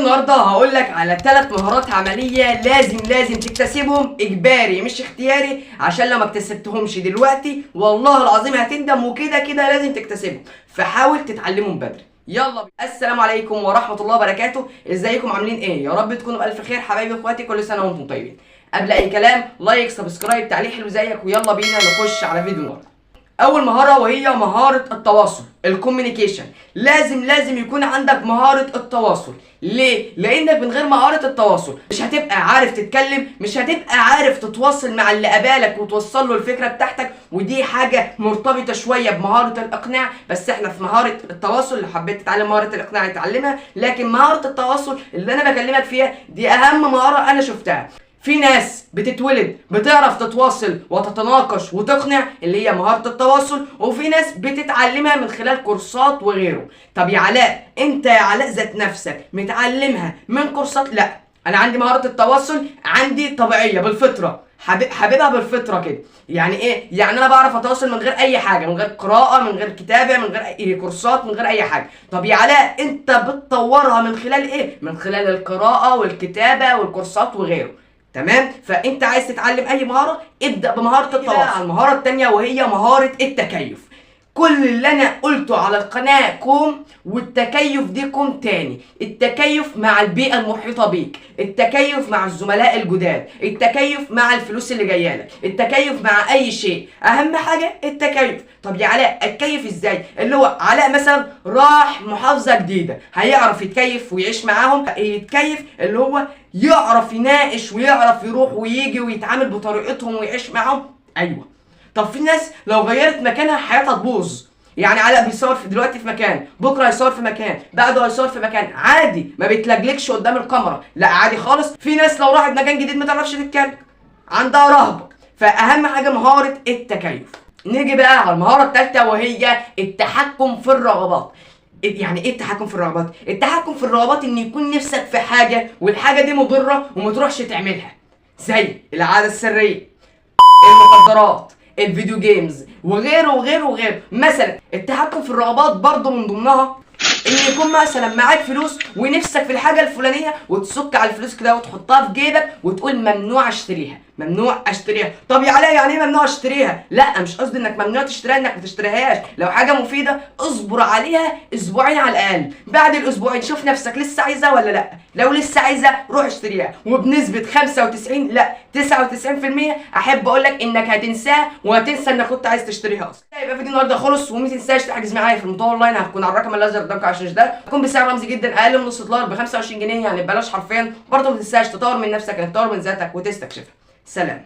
النهارده هقول لك على 3 مهارات عمليه لازم تكتسبهم اجباري مش اختياري، عشان لو ما اكتسبتهمش دلوقتي والله العظيم هتندم، وكده لازم تكتسبهم، فحاول تتعلمهم بدري. يلا بينا. السلام عليكم ورحمه الله وبركاته، ازيكم عاملين ايه؟ يا رب تكونوا بالف خير حبايبي اخواتي، كل سنه وانتم طيبين. قبل اي كلام لايك سبسكرايب تعليق حلو زيك، ويلا بينا نخش على فيديو النهارده. اول مهاره وهي مهاره التواصل، الكوميونيكيشن. لازم يكون عندك مهاره التواصل. ليه؟ لانك من غير مهاره التواصل مش هتبقى عارف تتكلم، مش هتبقى عارف تتواصل مع اللي قبالك وتوصل له الفكره بتاعتك، ودي حاجه مرتبطه شويه بمهاره الاقناع، بس احنا في مهاره التواصل. لو حبيت تتعلم مهاره الاقناع اتعلمها، لكن مهاره التواصل اللي انا بكلمك فيها دي اهم مهاره انا شفتها. في ناس بتتولد بتعرف تتواصل وتتناقش وتقنع، اللي هي مهارة التواصل، وفي ناس بتتعلمها من خلال كورسات وغيره. طب يا علاء، انت يا علاء ذات نفسك متعلمها من كورسات؟ لا، انا عندي مهارة التواصل عندي طبيعية بالفطرة، حاببها بالفطرة كده. يعني ايه؟ يعني انا بعرف اتواصل من غير اي حاجة، من غير قراءة، من غير كتابة، من غير اي كورسات، من غير اي حاجة. طب يا علاء انت بتطورها من خلال ايه؟ من خلال القراءة والكتابة والكورسات وغيره. تمام؟ فانت عايز تتعلم اي مهاره ابدا بمهاره التواصل. المهاره الثانيه وهي مهاره التكيف. كل اللي انا قلته على القناه كوم، والتكيف دي كوم تاني. التكيف مع البيئه المحيطه بيك، التكيف مع الزملاء الجداد، التكيف مع الفلوس اللي جايه لك، التكيف مع اي شيء. اهم حاجه التكيف. طب يا علاء اتكيف ازاي؟ اللي هو علاء مثلا راح محافظه جديده، هيعرف يتكيف ويعيش معاهم. يتكيف اللي هو يعرف يناقش ويعرف يروح ويجي ويتعامل بطريقتهم ويعيش معاهم. ايوه. طب في ناس لو غيرت مكانها حياتها تبوظ. يعني علاء بيصور دلوقتي في مكان، بكره هيصور في مكان، بعده هيصور في مكان، عادي ما بيتلجلجش قدام الكاميرا، لا عادي خالص. في ناس لو راحت مكان جديد ما تعرفش تتكلم، عندها رهبه. فاهم حاجه مهاره التكيف. نيجي بقى على المهاره الثالثه وهي التحكم في الرغبات. يعني ايه التحكم في الرغبات؟ التحكم في الرغبات ان يكون نفسك في حاجه والحاجه دي مضره وما تروحش تعملها، زي العاده السريه، المخدرات، الفيديو جيمز وغيره. مثلا التحكم في الرغبات برضه من ضمنها ان يكون مثلا معاك فلوس ونفسك في الحاجه الفلانيه، وتسك على الفلوس كده وتحطها في جيبك وتقول ممنوع اشتريها، ممنوع اشتريها. طب يا علاء يعني ايه ممنوع اشتريها؟ لا مش قصدي انك ممنوع تشتريها انك ما تشتريهاش. لو حاجه مفيده اصبر عليها اسبوعين على الاقل، بعد الاسبوعين شوف نفسك لسه عايزها ولا لا. لو لسه عايزها روح اشتريها، وبنسبه 95 لا 99% احب اقول لك انك هتنساها وهتنسى انك كنت عايز تشتريها اصلا. يبقى فيديو النهارده خلص، وما تنساش تحجز معايا في المطور اونلاين، هتكون على الرقم الازرق قدامك على الشاشه ده، هتكون بسعر رمزي جدا اقل من نص دولار ب 25 جنيه، يعني ببلاش حرفيا. برضه ما تنساش تطور من نفسك، انك تطور من ذاتك وتستكشفها. سلام.